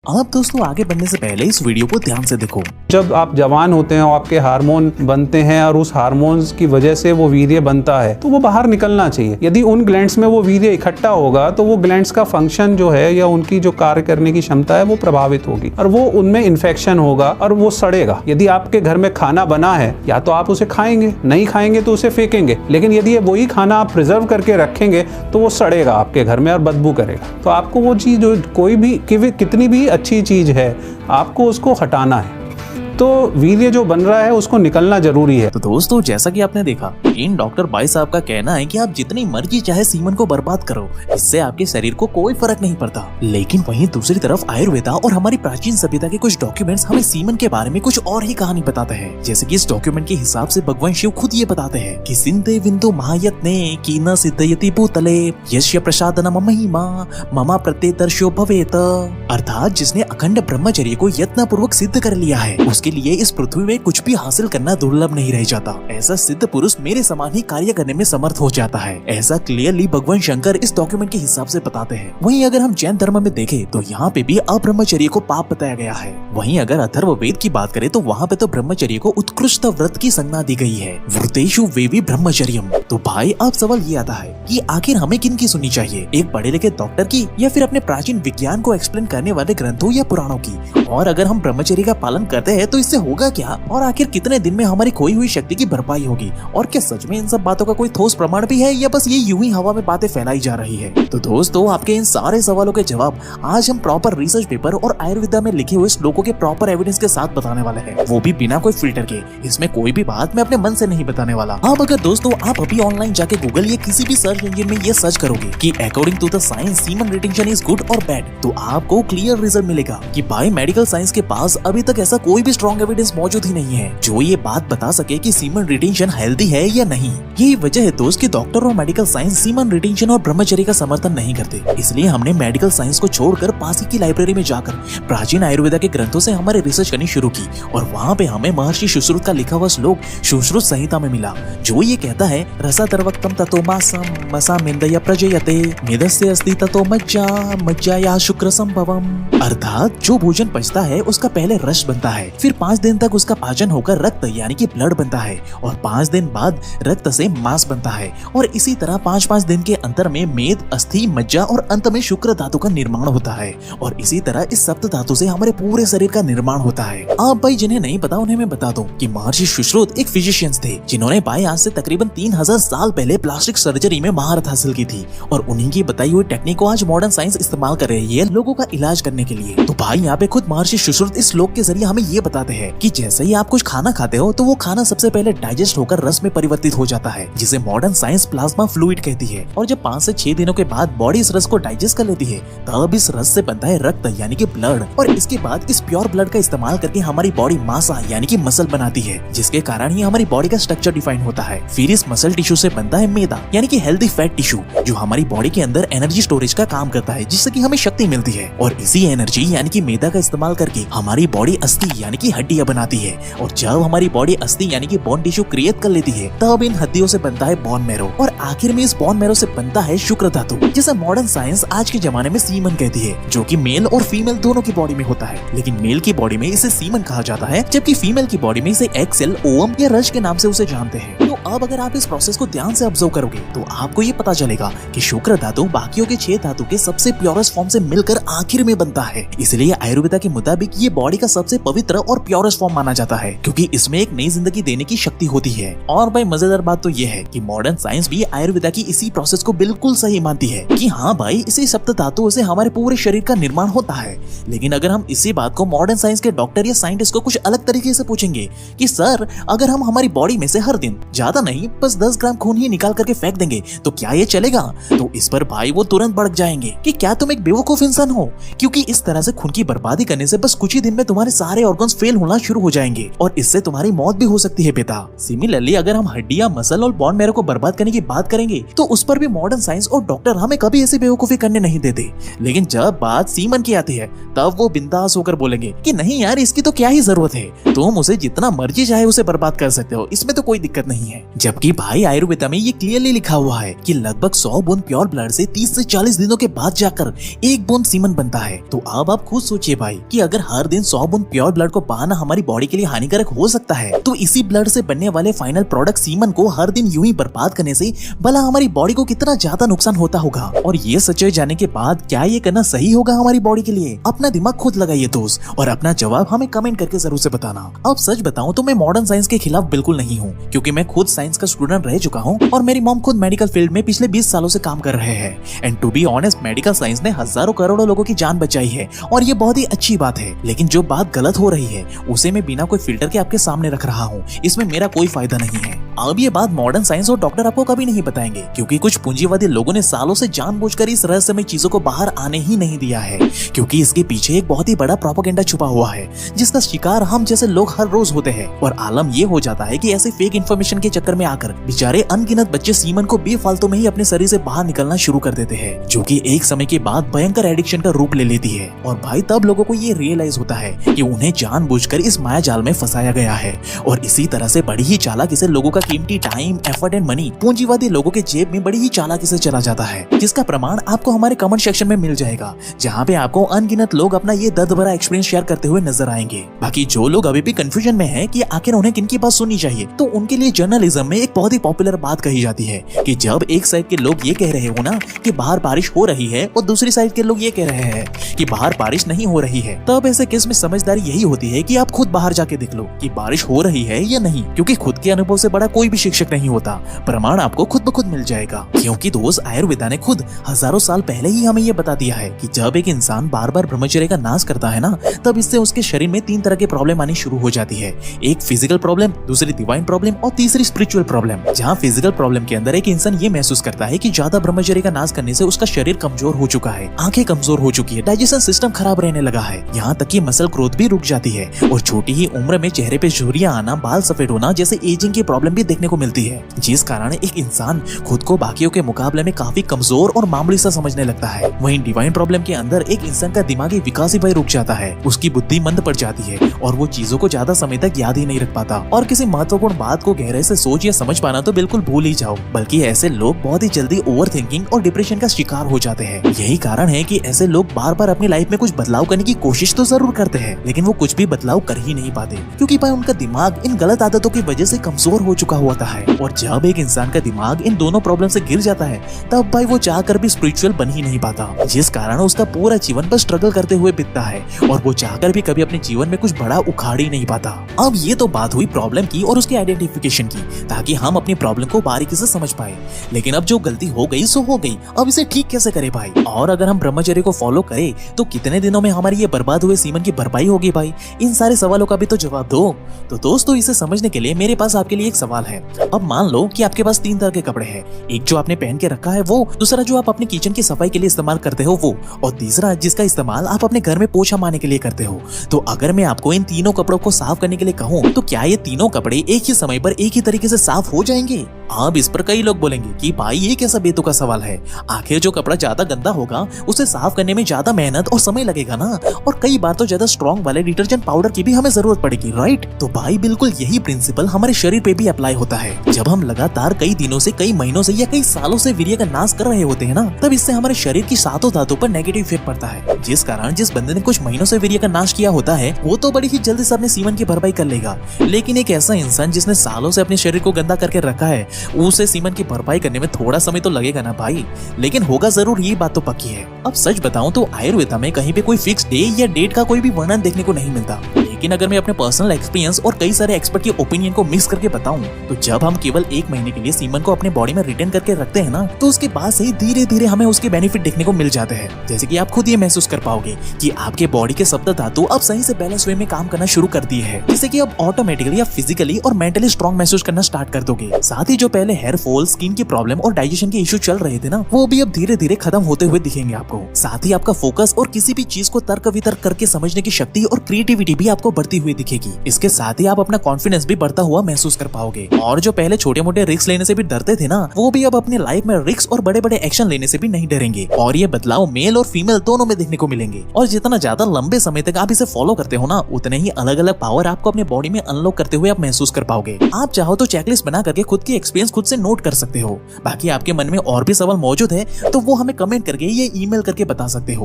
आप दोस्तों आगे बढ़ने से पहले इस वीडियो को ध्यान से देखो। जब आप जवान होते हैं और आपके हार्मोन बनते हैं और उस हार्मोन्स की वजह से वो वीर्य बनता है तो वो बाहर निकलना चाहिए। यदि उन ग्लैंड्स में वो वीर्य इकट्ठा होगा तो वो ग्लैंड्स का फंक्शन जो है या उनकी जो कार्य करने की क्षमता है वो प्रभावित होगी और वो उनमें इन्फेक्शन होगा और वो सड़ेगा। यदि आपके घर में खाना बना है या तो आप उसे खाएंगे, नहीं खाएंगे तो उसे फेंकेंगे, लेकिन यदि वही खाना आप प्रिजर्व करके रखेंगे तो वो सड़ेगा आपके घर में और बदबू करेगा। तो आपको वो चीज़ जो कोई भी कितनी भी अच्छी चीज़ है आपको उसको हटाना है। तो वीर्य जो बन रहा है उसको निकलना जरूरी है। तो दोस्तों जैसा कि आपने देखा, इन डॉक्टर भाई साहब का कहना है कि आप जितनी मर्जी चाहे सीमन को बर्बाद करो, इससे आपके शरीर को कोई फर्क नहीं पड़ता। लेकिन वहीं दूसरी तरफ आयुर्वेदा और हमारी प्राचीन सभ्यता के कुछ डॉक्यूमेंट्स हमें सीमन के बारे में कुछ और ही कहानी बताते हैं। जैसे कि इस डॉक्यूमेंट के हिसाब से भगवान शिव खुद ये बताते हैं कि सिंधे विंदु महायत्ने की न सिद्धयति भूतले यस्य प्रसादनम महिमा ममा प्रत्येतर्षो भवेत। अर्थात जिसने अखंड ब्रह्मचर्य को यत्न पूर्वक सिद्ध कर लिया है उसके लिए इस पृथ्वी में कुछ भी हासिल करना दुर्लभ नहीं रह जाता। ऐसा सिद्ध पुरुष मेरे समान ही कार्य करने में समर्थ हो जाता है। ऐसा क्लियरली भगवान शंकर इस डॉक्यूमेंट के हिसाब से बताते हैं। वहीं अगर हम जैन धर्म में देखें तो यहाँ पे भी अब्रह्मचर्य को पाप बताया गया है। वहीं अगर अथर्ववेद की बात करें तो वहाँ पे तो ब्रह्मचर्य को उत्कृष्ट व्रत की संज्ञा दी गई है। व्रतेषु वेवी ब्रह्मचर्यम। तो भाई अब सवाल ये आता है कि आखिर हमें किन की सुननी चाहिए, एक पढ़े लिखे डॉक्टर की या फिर अपने प्राचीन विज्ञान को एक्सप्लेन करने वाले ग्रंथों या पुराणों की। और अगर हम ब्रह्मचर्य का पालन करते हैं तो इससे होगा क्या, और आखिर कितने दिन में हमारी खोई हुई शक्ति की भरपाई होगी, और क्या सच में इन सब बातों का कोई ठोस प्रमाण भी है या बस ये यूं ही हवा में बातें फैलाई जा रही है। तो दोस्तों आपके इन सारे सवालों के जवाब आज हम प्रॉपर रिसर्च पेपर और आयुर्वेदा में लिखे हुए श्लोकों के प्रॉपर एविडेंस के साथ बताने वाले हैं, वो भी बिना कोई फिल्टर के। इसमें कोई भी बात मैं अपने मन से नहीं बताने वाला। अब अगर दोस्तों आप अभी ऑनलाइन जाके गूगल या किसी भी सर्च इंजन में ये सर्च करोगे कि according to the science semen retention is good और बैड, तो आपको क्लियर रिजल्ट मिलेगा कि भाई मेडिकल साइंस के पास अभी तक ऐसा कोई भी स्ट्रॉन्ग एविडेंस मौजूद ही नहीं है जो ये बात बता सके कि सीमन रिटेंशन हेल्दी है या नहीं। यही वजह है दोस्त कि डॉक्टर और मेडिकल साइंस सीमन रिटेंशन और ब्रह्मचर्य का समर्थन नहीं करते। इसलिए हमने मेडिकल साइंस को छोड़कर पास ही की लाइब्रेरी में जाकर प्राचीन आयुर्वेदा के ग्रंथों से हमारे रिसर्च करनी शुरू की और वहाँ पे हमें महर्षि सुश्रुत का लिखा हुआ श्लोक सुश्रुत संहिता में मिला जो ये कहता है रसातर्वक्तम ततो मासम मसा मेन्दया प्रजयते मेदस्य अस्ति ततो मज्जा मज्जाया शुक्र संभवम। अर्थात जो भोजन पचता है उसका पहले रस बनता है, फिर 5 दिन तक उसका पाचन होकर रक्त यानी कि ब्लड बनता है और 5 दिन बाद रक्त से मांस बनता है और इसी तरह 5-5 दिन के अंतर में मेद, अस्थि, मज्जा और अंत में शुक्र धातु का निर्माण होता है और इसी तरह इस सप्त धातु से हमारे पूरे शरीर का निर्माण होता है। आप भाई जिन्हें नहीं पता उन्हें मैं बता दूं कि महर्षि सुश्रुत एक फिजिशियंस थे जिन्होंने भाई आज से तकरीबन 3000 साल पहले प्लास्टिक सर्जरी में महारत हासिल की थी और उन्हीं की बताई हुई टेक्निक को आज मॉडर्न साइंस इस्तेमाल कर रही है लोगों का इलाज करने के लिए। तो भाई यहाँ पे खुद महर्षि सुश्रुत इस श्लोक के जरिए हमें ये बताते हैं कि जैसे ही आप कुछ खाना खाते हो तो वो खाना सबसे पहले डाइजेस्ट होकर रस में परिवर्तित हो जाता है जिसे मॉडर्न साइंस प्लाज्मा फ्लूइड कहती है और जब 5 से 6 दिनों के बाद बॉडी इस रस को डाइजेस्ट कर लेती है तब इस रस से बनता है रक्त यानी कि ब्लड और इसके बाद इस प्योर ब्लड का इस्तेमाल करके हमारी बॉडी मासा यानी कि मसल बनाती है जिसके कारण ही हमारी बॉडी का स्ट्रक्चर डिफाइन होता है। फिर इस मसल टिश्यू से बनता है मैदा यानी कि हेल्दी फैट टिश्यू जो हमारी बॉडी के अंदर एनर्जी स्टोरेज का काम करता है जिससे कि हमें शक्ति मिलती है और इसी एनर्जी यानी कि मैदा का इस्तेमाल करके हमारी बॉडी अस्थि यानी कि हड्डियां बनाती है और जब हमारी बॉडी अस्थि यानी कि बोन टिश्यू क्रिएट कर लेती है तब इन हड्डियों से बनता है बोन मैरो और आखिर में इस बोन मैरो से बनता है शुक्र धातु जिसे मॉडर्न साइंस आज के जमाने में सीमन कहती है जो कि मेल और फीमेल दोनों की बॉडी में होता है। लेकिन मेल की बॉडी में इसे सीमन कहा जाता है जबकि फीमेल की बॉडी में इसे एग सेल, ओवम या रज के नाम से उसे जानते हैं। तो अब अगर आप इस प्रोसेस को ध्यान से ऑब्जर्व करोगे तो आपको ये पता चलेगा कि शुक्र धातु बाकियों के 6 धातु के सबसे प्योरेस्ट फॉर्म से मिलकर आखिर में बनता है। इसलिए आयुर्वेदा के मुताबिक ये बॉडी का सबसे पवित्र और प्योरेस्ट फॉर्म माना जाता है क्योंकि इसमें एक नई जिंदगी देने की शक्ति होती है। और भाई मजेदार बात तो ये है कि मॉडर्न साइंस भी आयुर्वेदा की इसी प्रोसेस को बिल्कुल सही मानती है कि हाँ भाई इसी सप्त धातुओं से हमारे पूरे शरीर का निर्माण होता है। लेकिन अगर हम इसी बात को मॉडर्न साइंस के डॉक्टर या साइंटिस्ट को कुछ अलग तरीके से पूछेंगे कि सर अगर हम हमारी बॉडी में से हर दिन ज्यादा नहीं बस 10 ग्राम खून ही निकाल करके फेंक देंगे तो क्या ये चलेगा, तो इस पर भाई वो तुरंत भड़क जाएंगे कि क्या तुम एक बेवकूफ इंसान हो, क्योंकि इस तरह से खून की बर्बादी करने से बस कुछ ही दिन में तुम्हारे सारे ऑर्गन्स फेल होना शुरू हो जाएंगे और इससे तुम्हारी मौत भी हो सकती है बेटा। सिमिलरली अगर हम हड्डियां, मसल और बोन मैरो को बर्बाद करने की बात करेंगे तो उस पर भी मॉडर्न साइंस और डॉक्टर हमें कभी ऐसी बेवकूफी करने नहीं देते। लेकिन जब बात सीमन की आती है तब वो बिंदास होकर बोलेंगे कि नहीं यार इसकी तो क्या ही जरूरत है, तुम उसे जितना मर्जी चाहे उसे बर्बाद कर सकते हो, इसमें तो कोई दिक्कत नहीं है। जबकि भाई आयुर्वेदा में ये क्लियरली लिखा हुआ है कि लगभग 100 बूंद प्योर ब्लड से 30 से 40 दिनों के बाद जाकर 1 बूंद सीमन बनता है। तो अब आप खुद सोचिए भाई कि अगर हर दिन 100 बूंद प्योर ब्लड को बहाना हमारी बॉडी के लिए हानिकारक हो सकता है, तो इसी ब्लड से बनने वाले फाइनल प्रोडक्ट सीमन को हर दिन यूं ही बर्बाद करने से भला हमारी बॉडी को कितना ज्यादा नुकसान होता होगा। और ये सच्चाई जाने के बाद क्या ये करना सही होगा हमारी बॉडी के लिए? अपना दिमाग खुद लगाइए दोस्त, और अपना जवाब हमें कमेंट करके जरूर से बताना। अब सच बताऊं तो मैं मॉडर्न साइंस के खिलाफ बिल्कुल नहीं हूँ, क्योंकि मैं खुद साइंस का स्टूडेंट रह चुका हूँ और मेरी मॉम खुद मेडिकल फील्ड में पिछले 20 सालों से काम कर रहे हैं। And to be honest, medical science ने हजारों करोड़ों लोगों की जान बचाई है और ये बहुत ही अच्छी बात है। लेकिन जो बात गलत हो रही है उसे मैं बिना कोई फिल्टर के आपके सामने रख रहा हूँ, इसमें मेरा कोई फायदा नहीं है। अब ये बात मॉडर्न साइंस और डॉक्टर आपको कभी नहीं बताएंगे, क्योंकि कुछ पूंजीवादी लोगों ने सालों से जानबूझकर इस रहस्यमय चीजों को बाहर आने ही नहीं दिया है, क्योंकि इसके पीछे एक बहुत ही बड़ा प्रोपेगेंडा छुपा हुआ है जिसका शिकार हम जैसे लोग हर रोज होते हैं। और आलम ये हो जाता है कि ऐसे फेक इन्फॉर्मेशन के चक्कर में आकर बेचारे अनगिनत बच्चे सीमन को बेफालतू में ही अपने शरीर से बाहर निकलना शुरू कर देते हैं, जो कि एक समय के बाद भयंकर एडिक्शन का रूप ले लेती है। और भाई तब लोगों को ये रियलाइज होता है कि उन्हें जानबूझकर इस माया जाल में फंसाया गया है, और इसी तरह से बड़ी ही चालाकी से लोगों का कीमती टाइम, एफर्ट एंड मनी पूंजीवादी लोगों के जेब में बड़ी ही चालाकी से चला जाता है, जिसका प्रमाण आपको हमारे कमेंट सेक्शन में मिल जाएगा, जहाँ पे आपको अनगिनत लोग अपना ये दर्द भरा एक्सपीरियंस शेयर करते हुए नजर आएंगे। बाकी जो लोग अभी भी कंफ्यूजन में हैं कि आखिर उन्हें किनकी बात सुननी चाहिए, तो उनके लिए जर्नलिज्म में एक बहुत ही पॉपुलर बात कही जाती है कि जब एक साइड के लोग ये कह रहे हो ना कि बाहर बारिश हो रही है और दूसरी साइड के लोग ये कह रहे हैं कि बाहर बारिश नहीं हो रही है, तब ऐसे केस में समझदारी यही होती है कि आप खुद बाहर जाके देख लो कि बारिश हो रही है या नहीं, क्योंकि खुद के अनुभव से बड़ा कोई भी शिक्षक नहीं होता। प्रमाण आपको खुद ब खुद मिल जाएगा, क्योंकि दोस्त आयुर्वेदा ने खुद हजारों साल पहले ही हमें ये बता दिया है कि जब एक इंसान बार बार ब्रह्मचर्य का नाश करता है ना, तब इससे उसके शरीर में 3 तरह के प्रॉब्लम आनी शुरू हो जाती है। एक फिजिकल प्रॉब्लम, दूसरी डिवाइन प्रॉब्लम और तीसरी स्पिरिचुअल प्रॉब्लम। जहाँ फिजिकल प्रॉब्लम के अंदर एक इंसान ये महसूस करता है कि ज्यादा ब्रह्मचर्य का नाश करने से उसका शरीर कमजोर हो चुका है, आंखें कमजोर हो चुकी है, डाइजेशन सिस्टम खराब रहने लगा है, यहाँ तक कि मसल ग्रोथ भी रुक जाती है, और छोटी ही उम्र में चेहरे पे झुर्रियां आना, बाल सफेद होना जैसे एजिंग की प्रॉब्लम भी देखने को मिलती है, जिस कारण एक इंसान खुद को बाकियों के मुकाबले में काफी कमजोर और मामूली सा समझने लगता है। वहीं डिवाइन प्रॉब्लम के अंदर एक इंसान का दिमागी विकास ही भाई रुक जाता है, उसकी बुद्धि मंद पड़ जाती है और वो चीजों को ज्यादा समय तक याद ही नहीं रख पाता, और किसी महत्वपूर्ण बात को गहराई से सोच या समझ पाना तो बिल्कुल भूल ही जाओ। बल्कि ऐसे लोग बहुत ही जल्दी ओवर थिंकिंग और डिप्रेशन का शिकार हो जाते हैं। यही कारण है कि ऐसे लोग बार बार अपनी लाइफ में कुछ बदलाव करने की कोशिश तो जरूर करते हैं, लेकिन वो कुछ भी बदलाव कर ही नहीं पाते, क्योंकि भाई उनका दिमाग इन गलत आदतों की वजह से कमजोर हो चुका होता है। और जब एक इंसान का दिमाग इन दोनों प्रॉब्लम से गिर जाता है, तब भाई वो चाहकर भी स्पिरिचुअल बन ही नहीं पाता, जिस कारण उसका पूरा जीवन पर स्ट्रगल करते हुए बीतता है, और वो चाहकर भी कभी अपने जीवन में कुछ बड़ा उखाड़ ही नहीं पाता। अब ये तो बात हुई प्रॉब्लम की और उसके आइडेंटिफिकेशन की, ताकि हम अपनी प्रॉब्लम को बारीकी से समझ पाए। लेकिन अब जो गलती हो गई सो हो गई, अब इसे ठीक कैसे करें भाई? और अगर हम ब्रह्मचर्य को फॉलो करें तो कितने दिनों में हमारी ये बर्बाद हुए सीमन की भरपाई होगी भाई? इन सारे सवालों का भी तो जवाब दो। तो दोस्तों, इसे समझने के लिए मेरे पास आपके लिए एक सवाल है। अब मान लो कि आपके पास 3 तरह के कपड़े हैं, एक जो आपने पहन के रखा है वो, दूसरा जो आप अपने किचन की सफाई के लिए इस्तेमाल करते हो वो, और तीसरा जिसका इस्तेमाल आप अपने घर में पोछा मारने के लिए करते हो। तो अगर मैं आपको इन तीनों कपड़ों को साफ करने के लिए कहूँ, तो क्या ये तीनों कपड़े एक ही समय पर एक ही तरीके से साफ हो जाएंगे? अब इस पर कई लोग बोलेंगे कि भाई ये कैसा बेतुका सवाल है, आखिर जो कपड़ा ज्यादा गंदा होगा उसे साफ करने में ज्यादा मेहनत और समय लगेगा ना, और कई बार तो ज्यादा स्ट्रॉन्ग वाले डिटर्जेंट पाउडर की भी हमें जरूरत पड़ेगी, राइट? तो भाई बिल्कुल यही प्रिंसिपल हमारे शरीर पे भी अप्लाई होता है। जब हम लगातार कई दिनों से, कई महीनों से या कई सालों से वीर्य का नाश कर रहे होते हैं ना, तब इससे हमारे शरीर की सातों धातुओं पर नेगेटिव इफेक्ट पड़ता है, जिस कारण जिस बंदे ने कुछ महीनों से वीर्य का नाश किया होता है वो तो बड़ी ही जल्दी से अपने सीमन की भरपाई कर लेगा। लेकिन एक ऐसा इंसान जिसने सालों से अपने शरीर को गंदा करके रखा है, उसे सीमन की भरपाई करने में थोड़ा समय तो लगेगा ना भाई, लेकिन होगा जरूर, ये बात तो पक्की है। अब सच बताऊं तो आयुर्वेदा में कहीं पे कोई फिक्स डे या डेट का कोई भी वर्णन देखने को नहीं मिलता, लेकिन अगर मैं अपने पर्सनल एक्सपीरियंस और कई सारे एक्सपर्ट के ओपिनियन को मिक्स करके बताऊं, तो जब हम केवल 1 महीने के लिए सीमन को अपने बॉडी में रिटेन करके रखते हैं ना, तो उसके बाद से ही धीरे धीरे हमें उसके बेनिफिट देखने को मिल जाते हैं। जैसे कि आप खुद ये महसूस कर पाओगे कि आपके बॉडी के सप्त धातु अब सही से बैलेंस वे में काम करना शुरू कर दिए हैं, जिससे कि अब ऑटोमेटिकली आप फिजिकली और मेंटली स्ट्रॉन्ग महसूस करना स्टार्ट कर दोगे। साथ ही जो पहले हेयर फॉल, स्किन की प्रॉब्लम और डाइजेशन के इश्यू चल रहे थे ना, वो भी अब धीरे धीरे खत्म होते हुए दिखेंगे आपको। साथ ही आपका फोकस और किसी भी चीज को तर्क वितर्क करके समझने की शक्ति और क्रिएटिविटी भी आपको बढ़ती हुई दिखेगी। इसके साथ ही आप अपना कॉन्फिडेंस भी बढ़ता हुआ महसूस कर पाओगे और जो पहले छोटे मोटे रिस्क लेने से भी डरते थे ना, वो भी अब अपने लाइफ में रिस्क और बड़े बड़े एक्शन लेने से भी नहीं डरेंगे। और ये बदलाव मेल और फीमेल दोनों में देखने को मिलेंगे। और जितना ज्यादा लंबे समय तक आप इसे फॉलो करते हो ना, उतने ही अलग अलग पावर आपको अपने बॉडी में अनलॉक करते हुए आप महसूस कर पाओगे। आप चाहो तो चेकलिस्ट बना करके खुद की एक्सपीरियंस खुद से नोट कर सकते हो। बाकी आपके मन में और भी सवाल मौजूद है तो वो हमें कमेंट करके या ईमेल करके बता सकते हो।